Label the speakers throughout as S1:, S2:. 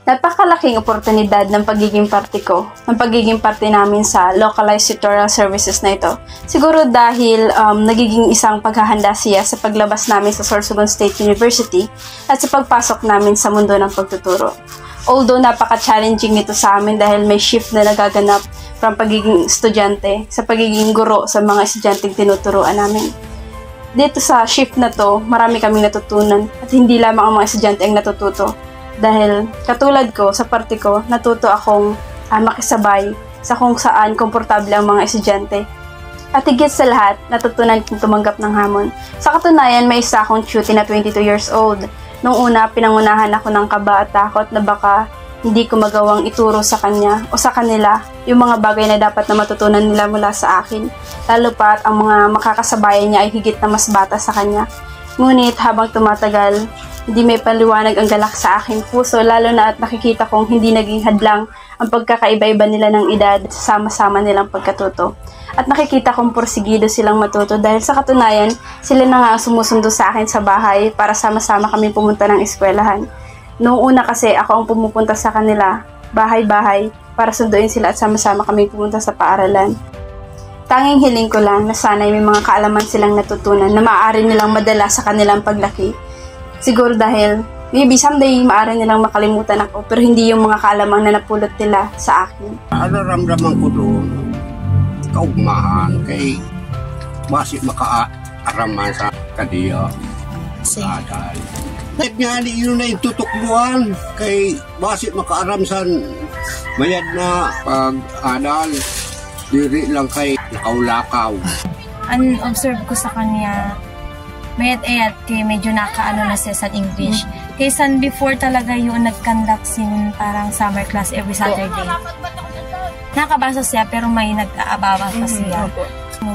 S1: Napakalaking oportunidad ng pagiging parte namin sa localized tutorial services na ito. Siguro dahil nagiging isang paghahanda siya sa paglabas namin sa Sorsogon State University at sa pagpasok namin sa mundo ng pagtuturo. Although napaka-challenging nito sa amin dahil may shift na nagaganap from pagiging estudyante sa pagiging guro sa mga estudyanteng tinuturuan namin. Dito sa shift na to, marami kaming natutunan at hindi lamang ang mga estudyante ang natututo. Dahil katulad ko, sa parte ko, natuto akong makisabay sa kung saan komportable ang mga estudyante. At higit sa lahat, natutunan kong tumanggap ng hamon. Sa katunayan, may isa akong cutie na 22 years old. Nung una, pinangunahan ako ng kaba at takot na baka hindi ko magawang ituro sa kanya o sa kanila yung mga bagay na dapat na matutunan nila mula sa akin. Lalo pat ang mga makakasabayan niya ay higit na mas bata sa kanya. Ngunit habang tumatagal, hindi may paliwanag ang galak sa aking puso, lalo na at nakikita kong hindi naging hadlang ang pagkakaiba-iba nila ng edad sa sama-sama nilang pagkatuto. At nakikita kong porsigido silang matuto dahil sa katunayan, sila na nga ang sumusundo sa akin sa bahay para sama-sama kami pumunta ng eskwelahan. Noong una kasi ako ang pumupunta sa kanila, bahay-bahay, para sunduin sila at sama-sama kami pumunta sa paaralan. Tanging hiling ko lang na sana'y may mga kaalaman silang natutunan na maaari nilang madala sa kanilang paglaki. Siguro dahil maybe someday maaari nilang makalimutan ako pero hindi yung mga kaalamang na napulot nila sa akin.
S2: Nararamdaman ko doon, kaugmahan kay basi makaaraman sa kadiya. Adal. Kahit nga yun na yung tutukluan kay basi makaaramsan mayad na pag-adal. Diri lang kay lakaw-lakaw.
S3: An-observe ko sa kanya, mayat-ayat kay medyo nakaano na siya sa English. Kaysa before talaga yung nag-conduct sin parang summer class every Saturday. Nakabasa siya pero may nag-aabawa pa siya.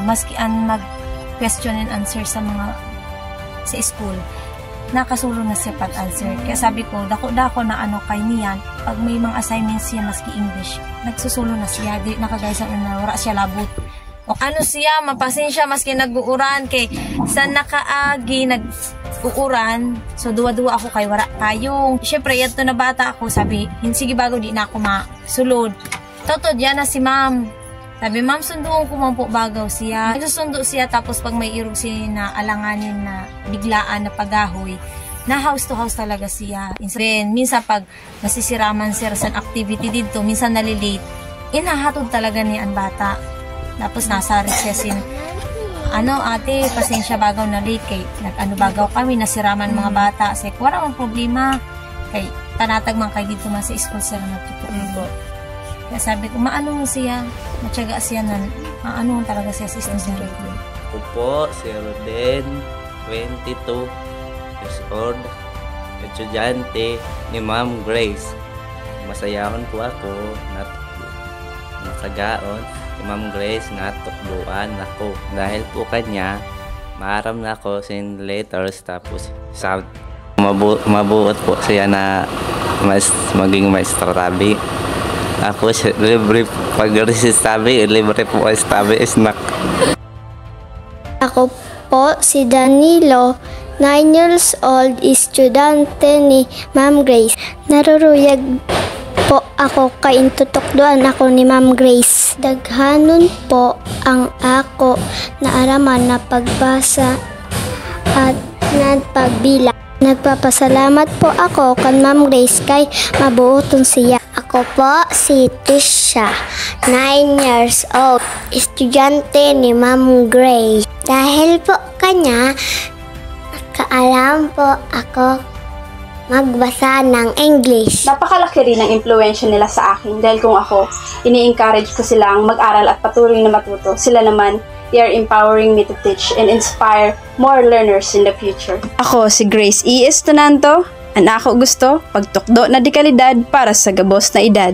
S3: Maski mag-question and answer sa school, nakasulo na siya pag-answer. Kaya sabi ko, dako-dako na ano kay niyan, pag may mga assignments siya maski English, nagsusulo na siya, di nakagaysa na wala siya labot. O ano siya, mapasensya maski nag-uuran, kay sa nakaagi, nag-uuran, so duwa-duwa ako kay wala tayong. Siyempre, yato na bata ako, sabi, sige bago di na ako masulod. Totoo, diyan na si ma'am. Sabi, ma'am, sunduan ko man po bagaw siya. Nagsusundo siya, tapos pag may irog siya na alanganin na biglaan na pagahoy, na house to house talaga siya. Minsan pag nasisiraman siya sa activity dito, minsan nalilate, inahatod talaga ni ang bata. Tapos nasa recess yun, ate, pasensya bagaw na late, kay bagaw kami, nasiraman mga bata. Say, wala ang problema, kay panatag man kay dito man sa school siya na natutunan. Kaya sabi ko, maano siya, matyaga siya na, maano talaga siya sa estudyante.
S4: Ako po, si Roden, 22 years old, estudyante ni Ma'am Grace. Masayahon po ako, masagaon, ni Ma'am Grace na tukduan ako. Dahil po kanya, maaram na ako sin letters, tapos mabuot po siya na maging maestro tabi. Ako libre pag-resist tabi, libre po ay tabi snack.
S5: Ako po si Danilo, 9 years old, estudyante ni Ma'am Grace. Naruruyag po ako kay tutukduan ako ni Ma'am Grace. Daghanon po ang ako naaraman na pagbasa at nagpagbilang. Nagpapasalamat po ako kan Ma'am Grace kay mabuoton siya. Ako po si Tisha, 9 years old, estudyante ni Ma'am Grace. Dahil po kanya, kaalam po ako magbasa ng English.
S1: Napakalaki rin ang impluwensya nila sa akin dahil kung ako, ini-encourage ko silang mag-aral at patuloy na matuto. Sila naman, they are empowering me to teach and inspire more learners in the future. Ako si Grace E. Estonanto, ang ako gusto, pagtukdo na di kalidad para sa gabos na edad.